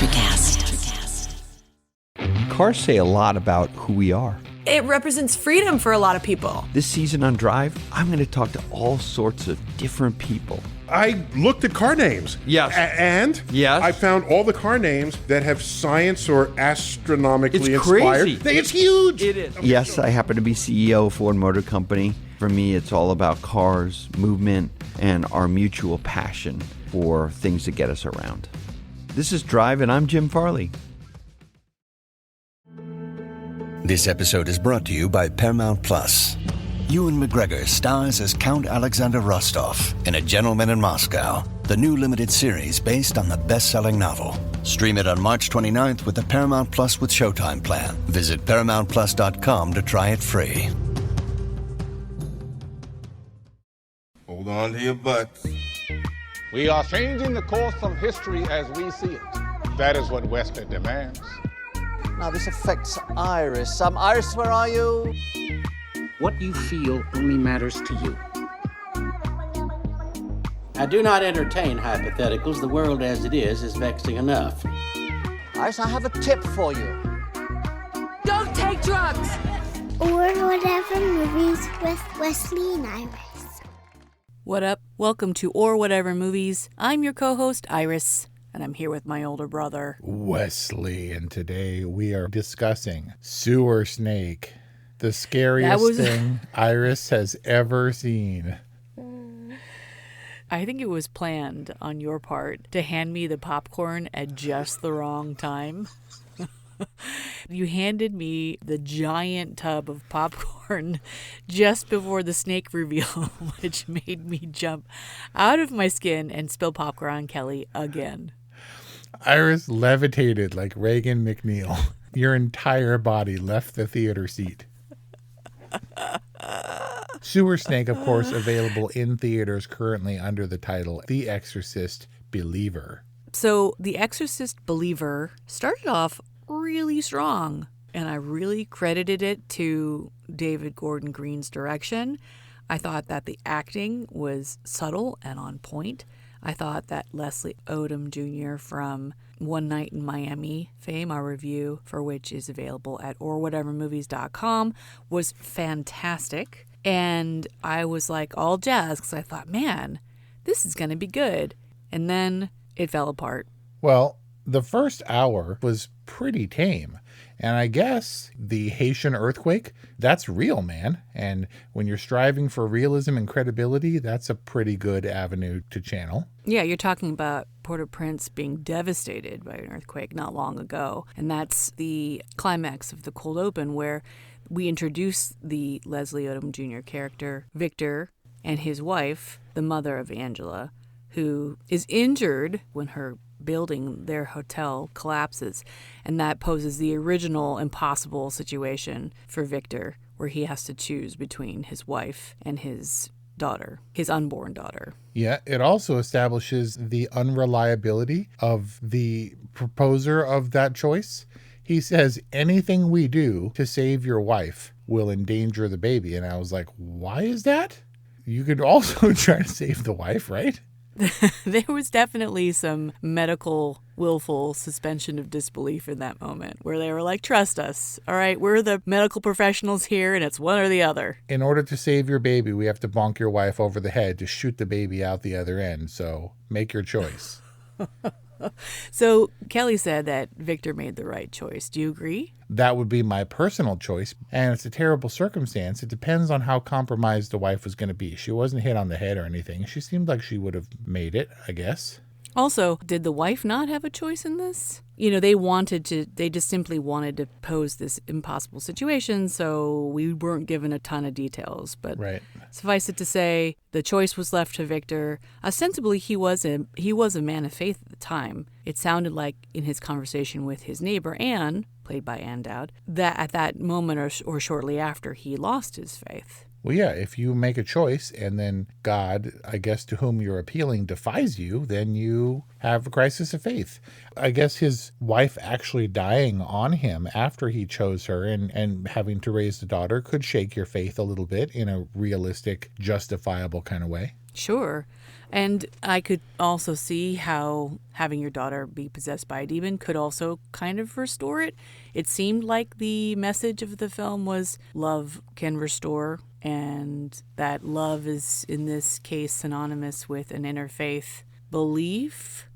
Electrocast. Cars say a lot about who we are. It represents freedom for a lot of people. This season on Drive, I'm going to talk to all sorts of different people. I looked at car names. Yes. And yes. I found all the car names that have science or astronomically it's inspired. Crazy. It's huge. It is. Yes, I happen to be CEO of Ford Motor Company. For me, it's all about cars, movement, and our mutual passion for things that get us around. This is Drive, and I'm Jim Farley. This episode is brought to you by Paramount Plus. Ewan McGregor stars as Count Alexander Rostov in A Gentleman in Moscow, the new limited series based on the best-selling novel. Stream it on March 29th with the Paramount Plus with Showtime plan. Visit ParamountPlus.com to try it free. Hold on to your butts. We are changing the course of history as we see it. That is what Western demands. Now, this affects Iris. Iris, where are you? What you feel only matters to you. I do not entertain hypotheticals. The world as it is vexing enough. Iris, I have a tip for you. Don't take drugs! Or Whatever Movies with Wesley and Iris. What up? Welcome to Or Whatever Movies. I'm your co-host, Iris. And I'm here with my older brother, Wesley, and today we are discussing Sewer Snake, the scariest thing Iris has ever seen. I think it was planned on your part to hand me the popcorn at just the wrong time. You handed me the giant tub of popcorn just before the snake reveal, which made me jump out of my skin and spill popcorn on Kelly again. Iris levitated like Reagan McNeil. Your entire body left the theater seat. Sewer Snake, of course, available in theaters currently under the title The Exorcist Believer. So The Exorcist Believer started off really strong, and I really credited it to David Gordon Green's direction. I thought that the acting was subtle and on point. I thought that Leslie Odom Jr. from One Night in Miami fame, our review for which is available at orwhatevermovies.com, was fantastic. And I was like all jazzed because I thought, man, this is going to be good. And then it fell apart. Well, the first hour was pretty tame. And I guess the Haitian earthquake, that's real, man. And when you're striving for realism and credibility, that's a pretty good avenue to channel. Yeah, you're talking about Port-au-Prince being devastated by an earthquake not long ago. And that's the climax of the cold open where we introduce the Leslie Odom Jr. character, Victor, and his wife, the mother of Angela, who is injured when her building, their hotel, collapses. And that poses the original impossible situation for Victor, where he has to choose between his wife and his daughter, his unborn daughter. Yeah, it also establishes the unreliability of the proposer of that choice. He says, anything we do to save your wife will endanger the baby. And I was like, why is that? You could also try to save the wife, right? There was definitely some medical willful suspension of disbelief in that moment where they were like, trust us. All right, we're the medical professionals here and it's one or the other. In order to save your baby, we have to bonk your wife over the head to shoot the baby out the other end. So make your choice. So Kelly said that Victor made the right choice. Do you agree? That would be my personal choice. And it's a terrible circumstance. It depends on how compromised the wife was going to be. She wasn't hit on the head or anything. She seemed like she would have made it, I guess. Also, did the wife not have a choice in this? You know, they just simply wanted to pose this impossible situation, so we weren't given a ton of details. But right. Suffice it to say, the choice was left to Victor. Ostensibly, he was a man of faith at the time. It sounded like in his conversation with his neighbor, Anne, played by Anne Dowd, that at that moment or shortly after, he lost his faith. Well, yeah, if you make a choice and then God, I guess, to whom you're appealing defies you, then you have a crisis of faith. I guess his wife actually dying on him after he chose her and having to raise the daughter could shake your faith a little bit in a realistic, justifiable kind of way. Sure. And I could also see how having your daughter be possessed by a demon could also kind of restore it. It seemed like the message of the film was love can restore, and that love is, in this case, synonymous with an interfaith belief.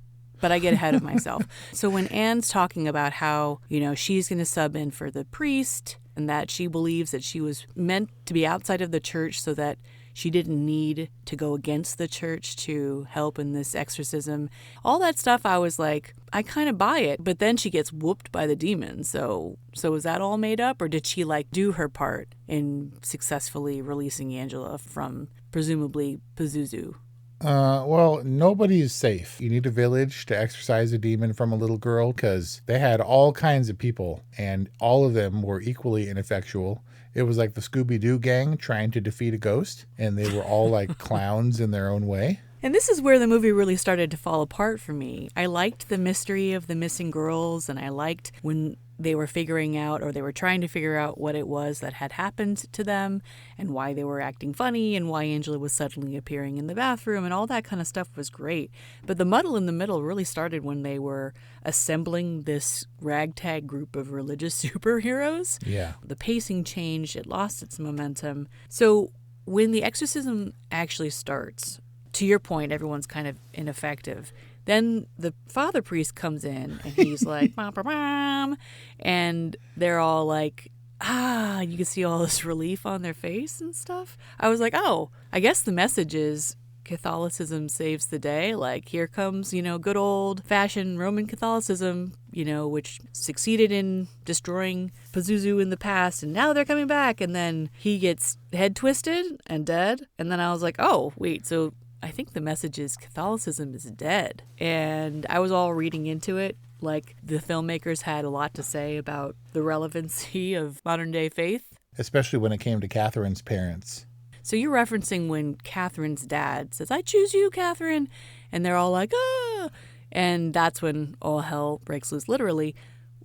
But I get ahead of myself. So when Anne's talking about how, she's going to sub in for the priest and that she believes that she was meant to be outside of the church so that she didn't need to go against the church to help in this exorcism. All that stuff, I was like, I kind of buy it. But then she gets whooped by the demon. So was that all made up? Or did she do her part in successfully releasing Angela from presumably Pazuzu? Well, nobody is safe. You need a village to exorcise a demon from a little girl because they had all kinds of people and all of them were equally ineffectual. It was like the Scooby-Doo gang trying to defeat a ghost, and they were all like clowns in their own way. And this is where the movie really started to fall apart for me. I liked the mystery of the missing girls, and I liked when they were figuring out, or they were trying to figure out what it was that had happened to them and why they were acting funny and why Angela was suddenly appearing in the bathroom, and all that kind of stuff was great. But the muddle in the middle really started when they were assembling this ragtag group of religious superheroes. Yeah. The pacing changed, it lost its momentum. So when the exorcism actually starts, to your point, everyone's kind of ineffective. Then the father priest comes in and he's like, "Bam, bam, bam," and they're all like, you can see all this relief on their face and stuff. I was like, oh, I guess the message is Catholicism saves the day. Like, here comes, good old fashioned Roman Catholicism, which succeeded in destroying Pazuzu in the past, and now they're coming back. And then he gets head twisted and dead. And then I was like, oh, wait, so I think the message is Catholicism is dead. And I was all reading into it like the filmmakers had a lot to say about the relevancy of modern day faith. Especially when it came to Catherine's parents. So you're referencing when Catherine's dad says, "I choose you, Catherine." And they're all like, "Ah." And that's when all hell breaks loose, literally.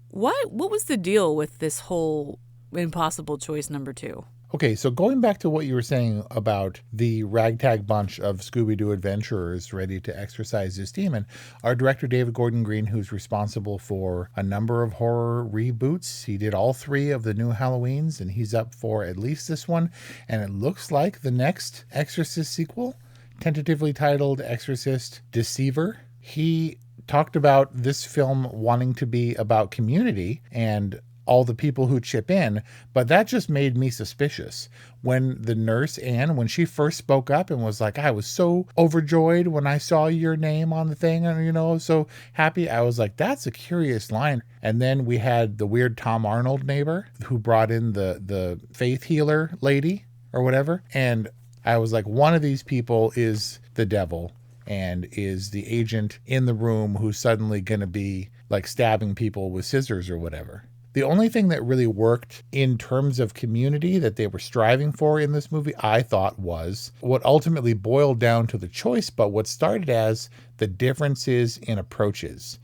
What was the deal with this whole impossible choice number 2? Okay, so going back to what you were saying about the ragtag bunch of Scooby-Doo adventurers ready to exorcise this demon, our director David Gordon Green, who's responsible for a number of horror reboots, he did all 3 of the new Halloweens, and he's up for at least this one, and it looks like the next Exorcist sequel, tentatively titled Exorcist Deceiver. He talked about this film wanting to be about community and all the people who chip in, but that just made me suspicious. When the nurse, Anne, when she first spoke up and was like, "I was so overjoyed when I saw your name on the thing, and so happy," I was like, that's a curious line. And then we had the weird Tom Arnold neighbor who brought in the faith healer lady or whatever, and I was like, one of these people is the devil and is the agent in the room who's suddenly going to be like stabbing people with scissors or whatever. The only thing that really worked in terms of community that they were striving for in this movie, I thought, was what ultimately boiled down to the choice, but what started as the differences in approaches.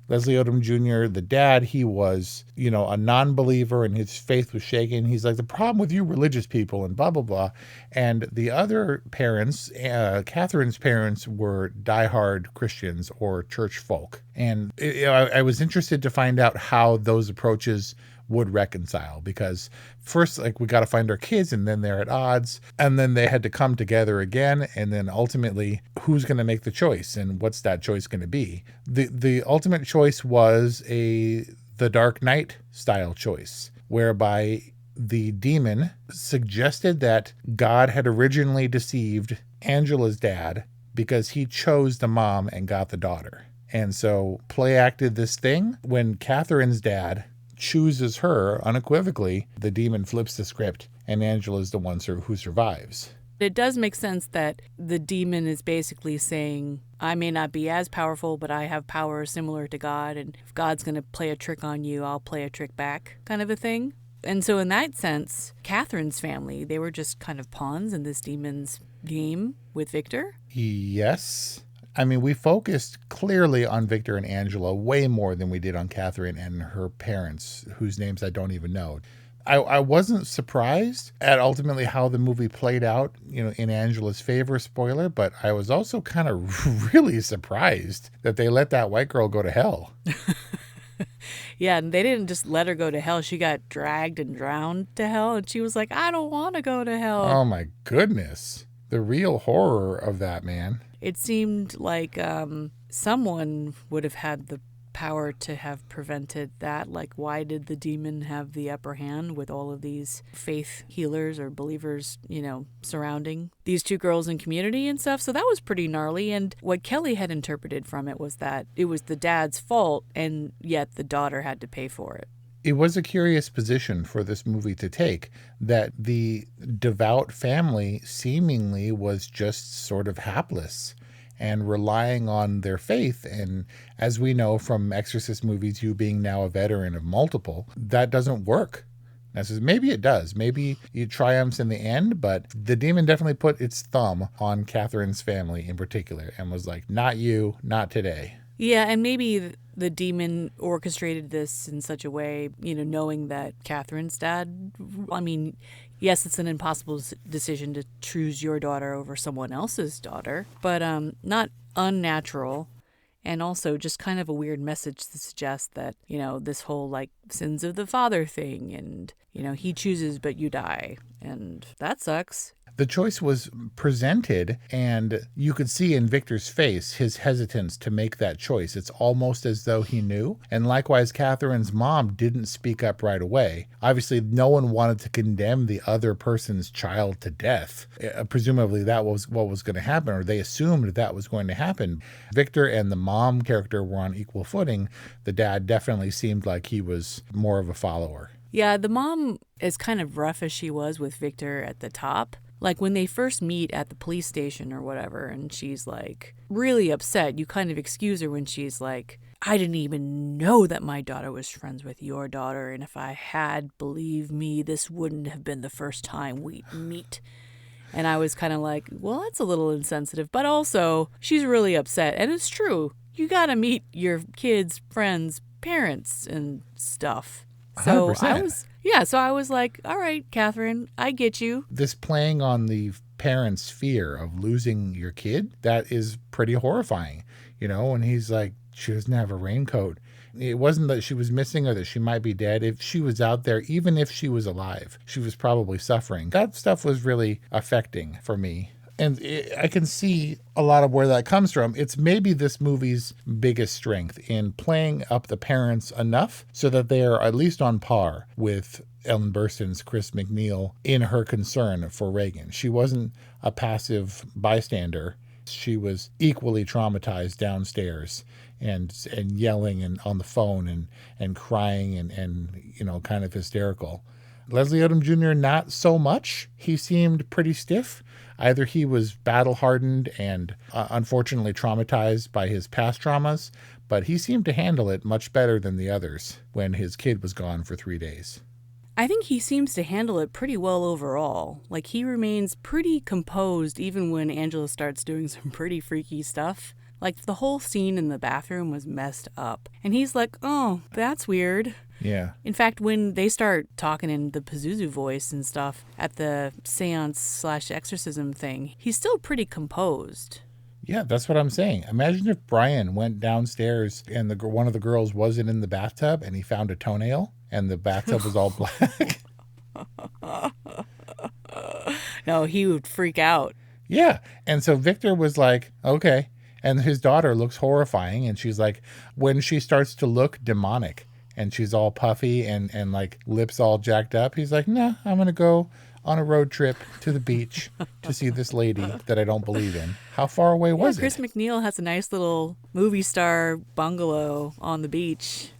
Leslie Odom Jr., the dad, he was, a non-believer and his faith was shaken. He's like, the problem with you religious people and blah, blah, blah. And the other parents, Catherine's parents, were diehard Christians or church folk. And I was interested to find out how those approaches would reconcile, because first, we got to find our kids, and then they're at odds, and then they had to come together again, and then ultimately, who's going to make the choice, and what's that choice going to be? The ultimate choice was the Dark Knight style choice, whereby the demon suggested that God had originally deceived Angela's dad because he chose the mom and got the daughter. And so play acted this thing. When Catherine's dad chooses her unequivocally, the demon flips the script and Angela's the one who survives. It does make sense that the demon is basically saying, I may not be as powerful, but I have power similar to God, and if God's going to play a trick on you, I'll play a trick back, kind of a thing. And so in that sense, Catherine's family, they were just kind of pawns in this demon's game with Victor? Yes. I mean, we focused clearly on Victor and Angela way more than we did on Catherine and her parents, whose names I don't even know. I wasn't surprised at ultimately how the movie played out, in Angela's favor, spoiler, but I was also kind of really surprised that they let that white girl go to hell. Yeah, and they didn't just let her go to hell. She got dragged and drowned to hell, and she was like, I don't want to go to hell. Oh my goodness. The real horror of that, man. It seemed like someone would have had the power to have prevented that. Like, why did the demon have the upper hand with all of these faith healers or believers, surrounding these two girls in community and stuff? So that was pretty gnarly. And what Kelly had interpreted from it was that it was the dad's fault, and yet the daughter had to pay for it. It was a curious position for this movie to take, that the devout family seemingly was just sort of hapless and relying on their faith. And as we know from Exorcist movies, you being now a veteran of multiple, that doesn't work. Maybe it does. Maybe it triumphs in the end, but the demon definitely put its thumb on Catherine's family in particular and was like, not you, not today. Yeah, and maybe the demon orchestrated this in such a way, knowing that Catherine's dad, yes, it's an impossible decision to choose your daughter over someone else's daughter, but not unnatural. And also just kind of a weird message to suggest that, this whole sins of the father thing and, he chooses but you die. And that sucks. The choice was presented, and you could see in Victor's face his hesitance to make that choice. It's almost as though he knew. And likewise, Catherine's mom didn't speak up right away. Obviously, no one wanted to condemn the other person's child to death. Presumably, that was what was going to happen, or they assumed that was going to happen. Victor and the mom character were on equal footing. The dad definitely seemed like he was more of a follower. Yeah, the mom, as kind of rough as she was with Victor at the top, like when they first meet at the police station or whatever, and she's really upset, you kind of excuse her when she's like, I didn't even know that my daughter was friends with your daughter, and if I had, believe me, this wouldn't have been the first time we'd meet. And I was kind of like, well, that's a little insensitive, but also she's really upset, and it's true. You gotta meet your kids' friends' parents and stuff. So 100%. I was like, all right, Catherine, I get you. This playing on the parents' fear of losing your kid, that is pretty horrifying. When he's like, she doesn't have a raincoat. It wasn't that she was missing or that she might be dead. If she was out there, even if she was alive, she was probably suffering. That stuff was really affecting for me. And I can see a lot of where that comes from. It's maybe this movie's biggest strength in playing up the parents enough so that they are at least on par with Ellen Burstyn's Chris McNeil in her concern for Reagan. She wasn't a passive bystander. She was equally traumatized downstairs and yelling and on the phone and crying and kind of hysterical. Leslie Odom Jr., not so much. He seemed pretty stiff. Either he was battle-hardened and unfortunately traumatized by his past traumas, but he seemed to handle it much better than the others when his kid was gone for 3 days. I think he seems to handle it pretty well overall. He remains pretty composed even when Angela starts doing some pretty freaky stuff. The whole scene in the bathroom was messed up. And he's like, oh, that's weird. Yeah. In fact, when they start talking in the Pazuzu voice and stuff at the seance/exorcism thing, he's still pretty composed. Yeah, that's what I'm saying. Imagine if Brian went downstairs and one of the girls wasn't in the bathtub and he found a toenail and the bathtub was all black. No, he would freak out. Yeah. And so Victor was like, okay. And his daughter looks horrifying. And she's like, when she starts to look demonic and she's all puffy and lips all jacked up, he's like, nah, I'm going to go on a road trip to the beach to see this lady that I don't believe in. How far away was it? Chris McNeil has a nice little movie star bungalow on the beach.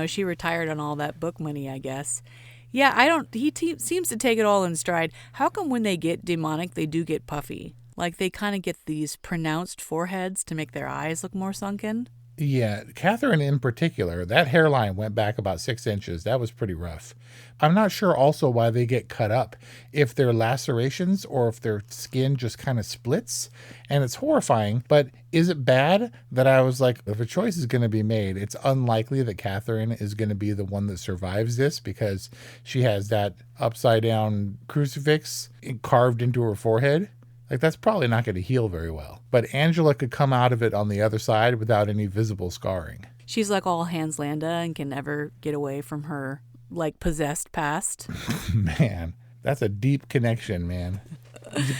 She retired on all that book money, I guess. Yeah, he seems to take it all in stride. How come when they get demonic, they do get puffy? They kind of get these pronounced foreheads to make their eyes look more sunken? Yeah, Catherine in particular, that hairline went back about 6 inches. That was pretty rough. I'm not sure also why they get cut up, if they're lacerations or if their skin just kind of splits. And it's horrifying, but is it bad that I was like, if a choice is going to be made, it's unlikely that Catherine is going to be the one that survives this because she has that upside down crucifix carved into her forehead. Like, that's probably not going to heal very well. But Angela could come out of it on the other side without any visible scarring. She's like all Hans Landa and can never get away from her, like, possessed past. Man, that's a deep connection, man.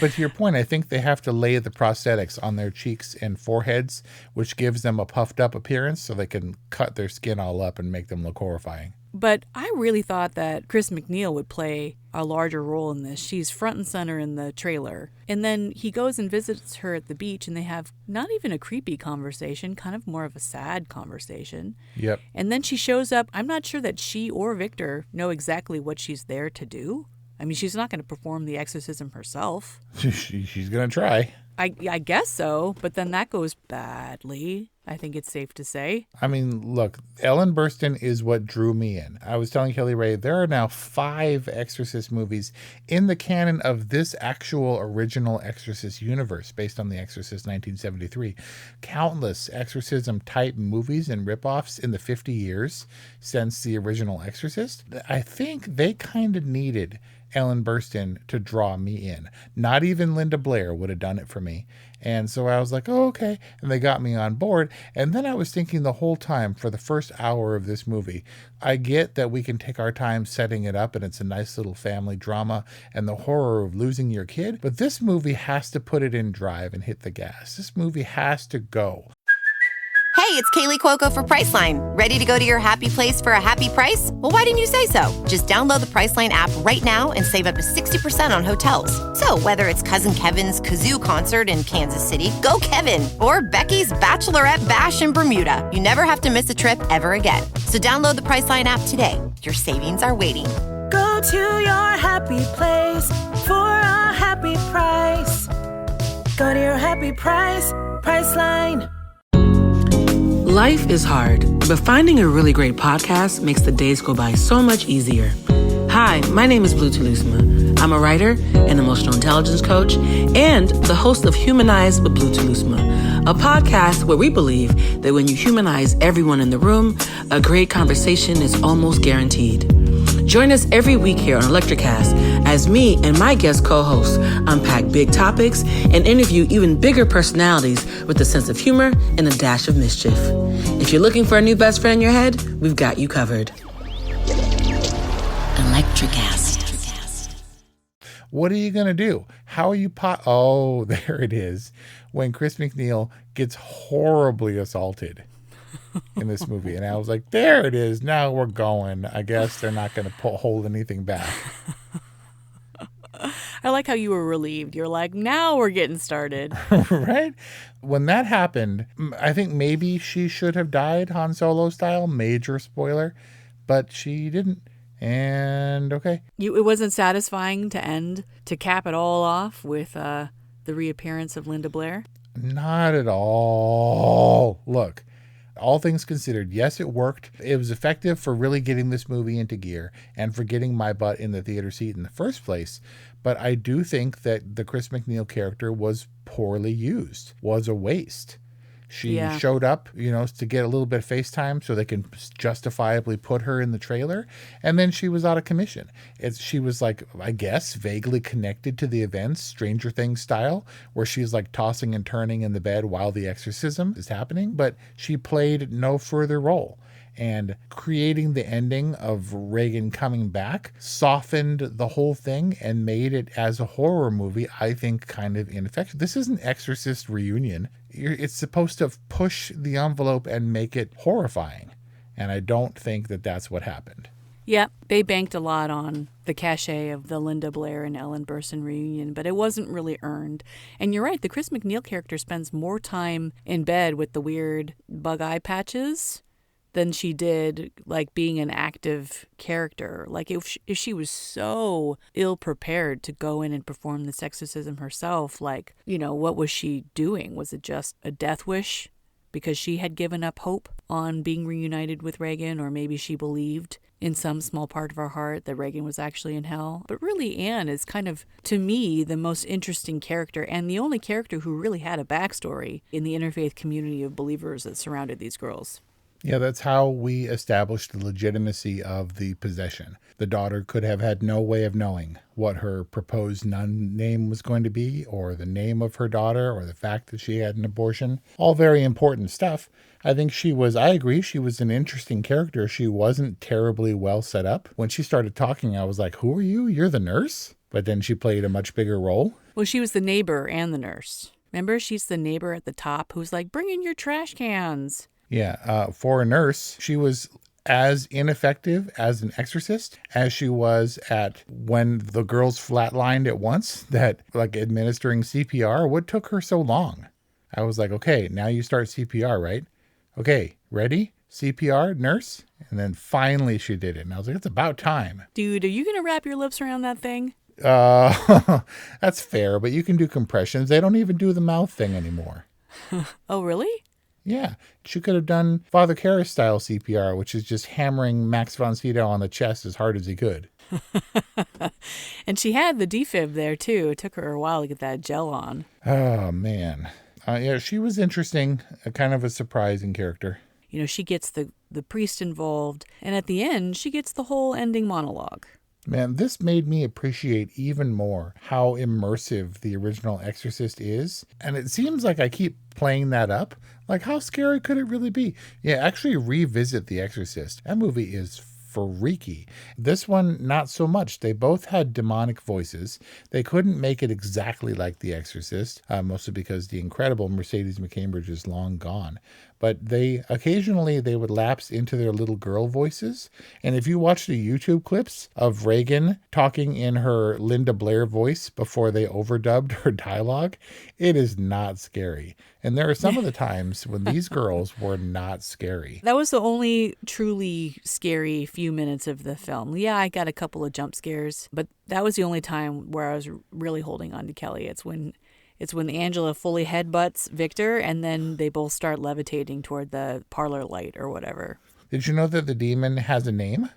But to your point, I think they have to lay the prosthetics on their cheeks and foreheads, which gives them a puffed up appearance so they can cut their skin all up and make them look horrifying. But I really thought that Chris McNeil would play a larger role in this. She's front and center in the trailer. And then he goes and visits her at the beach, and they have not even a creepy conversation, kind of more of a sad conversation. Yep. And then she shows up. I'm not sure that she or Victor know exactly what she's there to do. I mean, she's not going to perform the exorcism herself. She's going to try. I guess so, but then that goes badly, I think it's safe to say. I mean, look, Ellen Burstyn is what drew me in. I was telling Kelly Ray, there are now 5 Exorcist movies in the canon of this actual original Exorcist universe based on The Exorcist 1973. Countless exorcism-type movies and ripoffs in the 50 years since the original Exorcist. I think they kind of needed Ellen Burstyn to draw me in. Not even Linda Blair would have done it for me. And so I was like, oh, okay. And they got me on board. And then I was thinking the whole time for the first hour of this movie, I get that we can take our time setting it up and it's a nice little family drama and the horror of losing your kid. But this movie has to put it in drive and hit the gas. This movie has to go. Hey, it's Kaylee Cuoco for Priceline. Ready to go to your happy place for a happy price? Well, why didn't you say so? Just download the Priceline app right now and save up to 60% on hotels. So whether it's Cousin Kevin's Kazoo Concert in Kansas City, go Kevin, or Becky's Bachelorette Bash in Bermuda, you never have to miss a trip ever again. So download the Priceline app today. Your savings are waiting. Go to your happy place for a happy price. Go to your happy price, Priceline. Life is hard, but finding a really great podcast makes the days go by so much easier. Hi, my name is Blue Telusma. I'm a writer, an emotional intelligence coach, and the host of Humanize with Blue Telusma, a podcast where we believe that when you humanize everyone in the room, a great conversation is almost guaranteed. Join us every week here on Electricast as me and my guest co-hosts unpack big topics and interview even bigger personalities with a sense of humor and a dash of mischief. If you're looking for a new best friend in your head, we've got you covered. Electricast. What are you going to do? How are you Oh, there it is. When Chris McNeil gets horribly assaulted in this movie. And I was like, there it is. Now we're going. I guess they're not going to hold anything back. I like how you were relieved. You're like, now we're getting started. Right? When that happened, I think maybe she should have died Han Solo style. Major spoiler. But she didn't. And okay. It wasn't satisfying to cap it all off with the reappearance of Linda Blair? Not at all. Look. All things considered, yes, it worked. It was effective for really getting this movie into gear and for getting my butt in the theater seat in the first place. But I do think that the Chris McNeil character was poorly used, was a waste. She showed up, to get a little bit of face time so they can justifiably put her in the trailer. And then she was out of commission. She was like, I guess, vaguely connected to the events, Stranger Things style, where she's like tossing and turning in the bed while the exorcism is happening. But she played no further role. And creating the ending of Reagan coming back softened the whole thing and made it, as a horror movie, I think, kind of ineffective. This is an Exorcist reunion. It's supposed to push the envelope and make it horrifying. And I don't think that that's what happened. Yeah, they banked a lot on the cachet of the Linda Blair and Ellen Burstyn reunion, but it wasn't really earned. And you're right, the Chris McNeil character spends more time in bed with the weird bug eye patches than she did like being an active character. Like if she was so ill prepared to go in and perform this exorcism herself, like, what was she doing? Was it just a death wish because she had given up hope on being reunited with Reagan, or maybe she believed in some small part of her heart that Reagan was actually in hell. But really, Anne is kind of, to me, the most interesting character and the only character who really had a backstory in the interfaith community of believers that surrounded these girls. Yeah, that's how we established the legitimacy of the possession. The daughter could have had no way of knowing what her proposed nun name was going to be, or the name of her daughter, or the fact that she had an abortion. All very important stuff. I think I agree, she was an interesting character. She wasn't terribly well set up. When she started talking, I was like, who are you? You're the nurse? But then she played a much bigger role. Well, she was the neighbor and the nurse. Remember, she's the neighbor at the top who's like, bring in your trash cans. Yeah, for a nurse, she was as ineffective as an exorcist as she was at when the girls flatlined at once, that like administering CPR. What took her so long? I was like, okay, now you start CPR, right? Okay, ready? CPR, nurse? And then finally she did it. And I was like, it's about time. Dude, are you going to wrap your lips around that thing? That's fair, but you can do compressions. They don't even do the mouth thing anymore. Oh, really? Yeah, she could have done Father Karras style CPR, which is just hammering Max von Sydow on the chest as hard as he could. And she had the defib there, too. It took her a while to get that gel on. Oh, man. Yeah, she was interesting, kind of a surprising character. You know, she gets the priest involved, and at the end, she gets the whole ending monologue. Man, this made me appreciate even more how immersive the original Exorcist is. And it seems like I keep playing that up. Like, how scary could it really be? Yeah, actually revisit The Exorcist. That movie is freaky. This one, not so much. They both had demonic voices. They couldn't make it exactly like The Exorcist, mostly because the incredible Mercedes McCambridge is long gone. But occasionally they would lapse into their little girl voices. And if you watch the YouTube clips of Reagan talking in her Linda Blair voice before they overdubbed her dialogue, it is not scary. And there are some of the times when these girls were not scary. That was the only truly scary few minutes of the film. Yeah, I got a couple of jump scares, but that was the only time where I was really holding on to Kelly. It's when Angela fully headbutts Victor, and then they both start levitating toward the parlor light or whatever. Did you know that the demon has a name?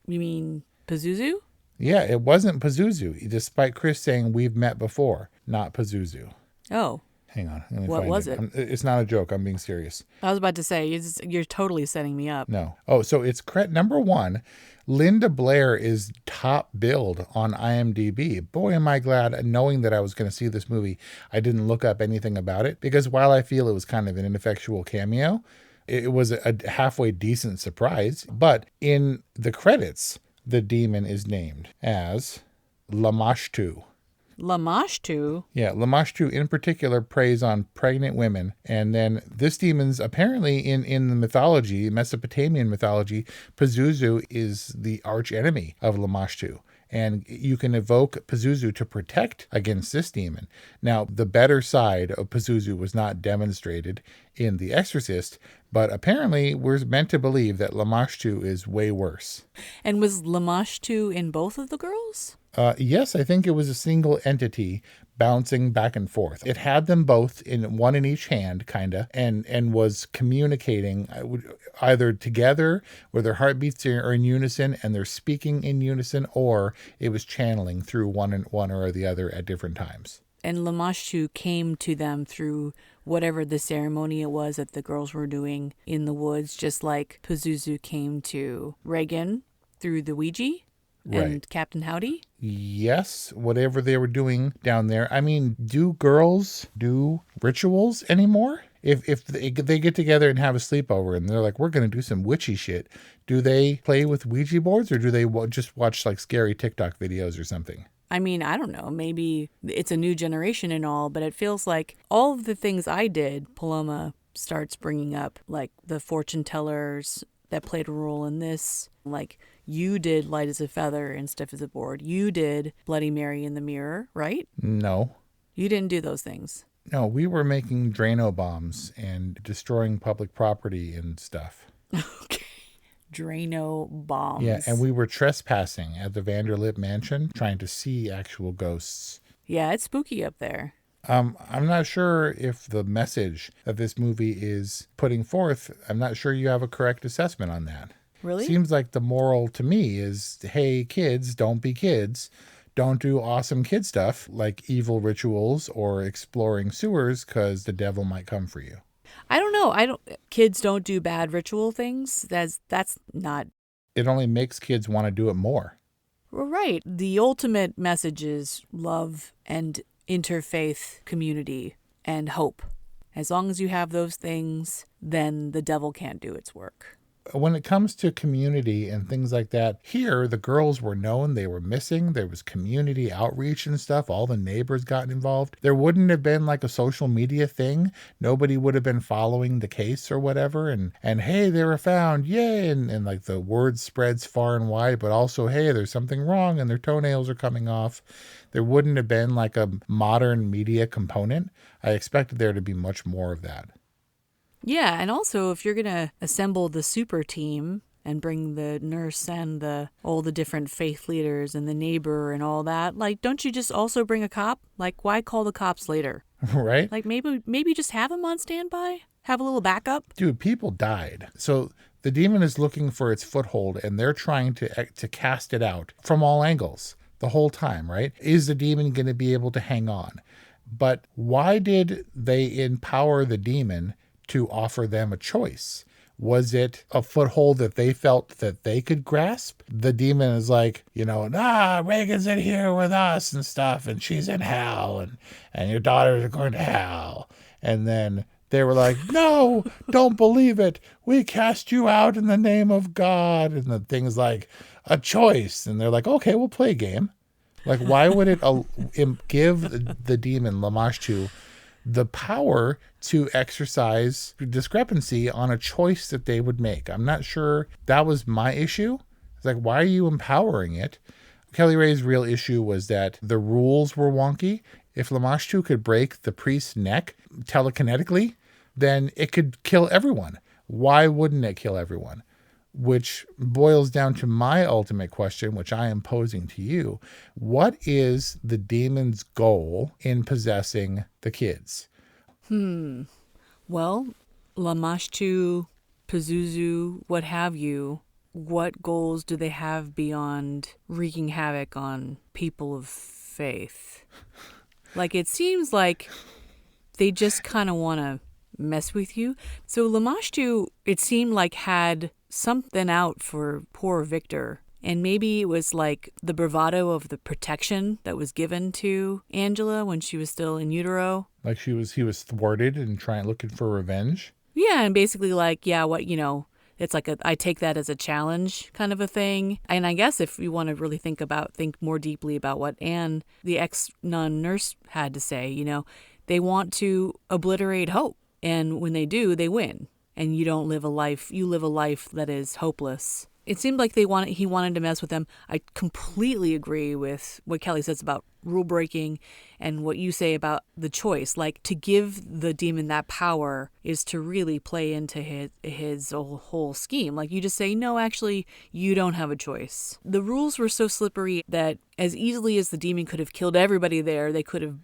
You mean Pazuzu? Yeah, it wasn't Pazuzu, despite Chris saying we've met before. Not Pazuzu. Oh. Hang on. What was it? It's not a joke. I'm being serious. I was about to say, you're totally setting me up. No. Oh, so it's number one. Linda Blair is top billed on IMDb. Boy, am I glad, knowing that I was going to see this movie, I didn't look up anything about it, because while I feel it was kind of an ineffectual cameo, it was a halfway decent surprise. But in the credits, the demon is named as Lamashtu. Lamashtu? Yeah, Lamashtu in particular preys on pregnant women. And then this demon's apparently in the mythology, Mesopotamian mythology, Pazuzu is the arch enemy of Lamashtu. And you can evoke Pazuzu to protect against this demon. Now, the better side of Pazuzu was not demonstrated in The Exorcist, but apparently we're meant to believe that Lamashtu is way worse. And was Lamashtu in both of the girls? Yes, I think it was a single entity bouncing back and forth. It had them both one in each hand, kind of, and was communicating either together where their heartbeats are in unison and they're speaking in unison, or it was channeling through one or the other at different times. And Lamashtu came to them through whatever the ceremony it was that the girls were doing in the woods, just like Pazuzu came to Reagan through the Ouija. And right. Captain Howdy? Yes, whatever they were doing down there. I mean, do girls do rituals anymore? If they get together and have a sleepover and they're like, we're going to do some witchy shit, do they play with Ouija boards, or do they just watch like scary TikTok videos or something? I mean, I don't know. Maybe it's a new generation and all, but it feels like all of the things I did, Paloma starts bringing up, like the fortune tellers that played a role in this, like you did Light as a Feather and Stiff as a Board. You did Bloody Mary in the Mirror, right? No. You didn't do those things. No, we were making Drano bombs and destroying public property and stuff. Okay. Drano bombs. Yeah, and we were trespassing at the Vanderlip Mansion trying to see actual ghosts. Yeah, it's spooky up there. I'm not sure if the message that this movie is putting forth, I'm not sure you have a correct assessment on that. Really? Seems like the moral to me is, hey, kids, don't be kids. Don't do awesome kid stuff like evil rituals or exploring sewers because the devil might come for you. I don't know. Kids don't do bad ritual things. That's not. It only makes kids want to do it more. Right. The ultimate message is love and interfaith community and hope. As long as you have those things, then the devil can't do its work. When it comes to community and things like that, here the girls were known, they were missing, there was community outreach and stuff, all the neighbors got involved. There wouldn't have been like a social media thing. Nobody would have been following the case or whatever, and hey, they were found, yay, and like the word spreads far and wide, but also, hey, there's something wrong and their toenails are coming off. There wouldn't have been like a modern media component. I expected there to be much more of that. Yeah, and also if you're going to assemble the super team and bring the nurse and all the different faith leaders and the neighbor and all that, like, don't you just also bring a cop? Like, why call the cops later? Right? Like, maybe just have them on standby? Have a little backup? Dude, people died. So the demon is looking for its foothold and they're trying to cast it out from all angles the whole time, right? Is the demon going to be able to hang on? But why did they empower the demon to offer them a choice? Was it a foothold that they felt that they could grasp? The demon is like, Reagan's in here with us and stuff, and she's in hell, and your daughters are going to hell. And then they were like, no, don't believe it. We cast you out in the name of God. And the thing's like, a choice. And they're like, okay, we'll play a game. Like, why would it give the demon, Lamashtu, the power to exercise discrepancy on a choice that they would make? I'm not sure. That was my issue. It's like, why are you empowering it? Kelly Ray's real issue was that the rules were wonky. If Lamashtu could break the priest's neck telekinetically, then it could kill everyone. Why wouldn't it kill everyone? Which boils down to my ultimate question, which I am posing to you. What is the demon's goal in possessing the kids? Well, Lamashtu, Pazuzu, what have you, what goals do they have beyond wreaking havoc on people of faith? Like, it seems like they just kind of want to mess with you. So Lamashtu, it seemed like, had something out for poor Victor. And maybe it was like the bravado of the protection that was given to Angela when she was still in utero. Like he was thwarted and looking for revenge. Yeah, and basically like, yeah, it's like I take that as a challenge kind of a thing. And I guess if you want to really think more deeply about what Anne, the ex-nun nurse, had to say, they want to obliterate hope. And when they do, they win. And you live a life that is hopeless. It seemed like he wanted to mess with them. I completely agree with what Kelly says about rule breaking and what you say about the choice. Like, to give the demon that power is to really play into his whole scheme. Like, you just say, no, actually, you don't have a choice. The rules were so slippery that as easily as the demon could have killed everybody there, they could have,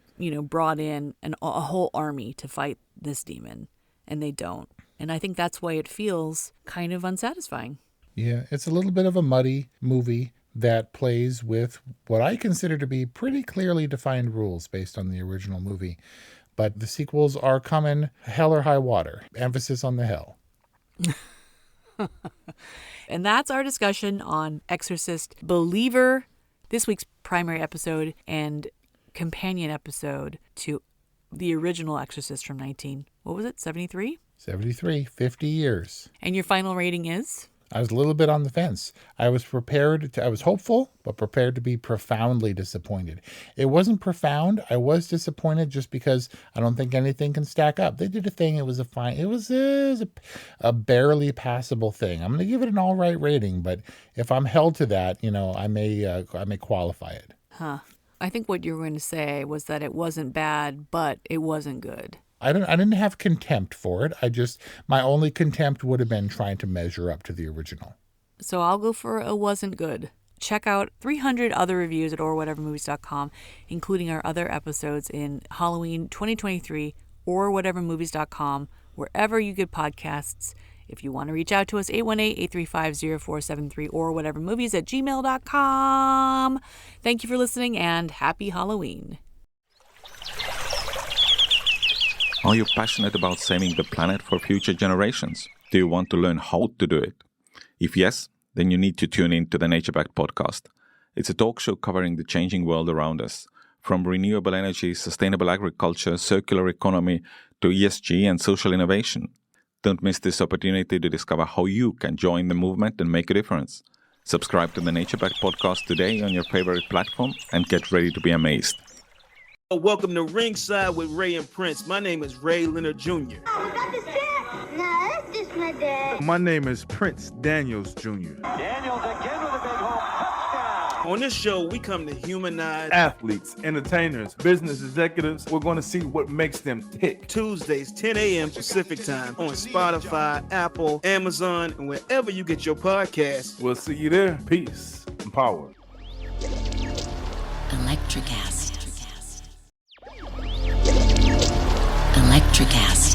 brought in a whole army to fight this demon. And they don't. And I think that's why it feels kind of unsatisfying. Yeah, it's a little bit of a muddy movie that plays with what I consider to be pretty clearly defined rules based on the original movie. But the sequels are coming hell or high water. Emphasis on the hell. And that's our discussion on Exorcist Believer, this week's primary episode and companion episode to the original Exorcist from 73? 73, 50 years. And your final rating is? I was a little bit on the fence. I was hopeful, but prepared to be profoundly disappointed. It wasn't profound. I was disappointed just because I don't think anything can stack up. They did a thing. It was a barely passable thing. I'm going to give it an all right rating, but if I'm held to that, I may qualify it. Huh. I think what you were going to say was that it wasn't bad, but it wasn't good. I didn't have contempt for it. My only contempt would have been trying to measure up to the original. So I'll go for a wasn't good. Check out 300 other reviews at orwhatevermovies.com, including our other episodes in Halloween 2023, orwhatevermovies.com, wherever you get podcasts. If you want to reach out to us, 818-835-0473 or whatevermovies@gmail.com. Thank you for listening and happy Halloween. Are you passionate about saving the planet for future generations? Do you want to learn how to do it? If yes, then you need to tune in to the Nature Backed podcast. It's a talk show covering the changing world around us, from renewable energy, sustainable agriculture, circular economy, to ESG and social innovation. Don't miss this opportunity to discover how you can join the movement and make a difference. Subscribe to the Nature Backed podcast today on your favorite platform and get ready to be amazed. Welcome to Ringside with Ray and Prince. My name is Ray Leonard Jr. Oh, got this dad? No, that's just my dad. My name is Prince Daniels Jr. Daniels again with a big home touchdown. On this show, we come to humanize athletes, entertainers, business executives. We're going to see what makes them tick. Tuesdays, 10 a.m. Pacific time on Spotify, Apple, Amazon, and wherever you get your podcasts. We'll see you there. Peace and power. Electric acid. Electric acid.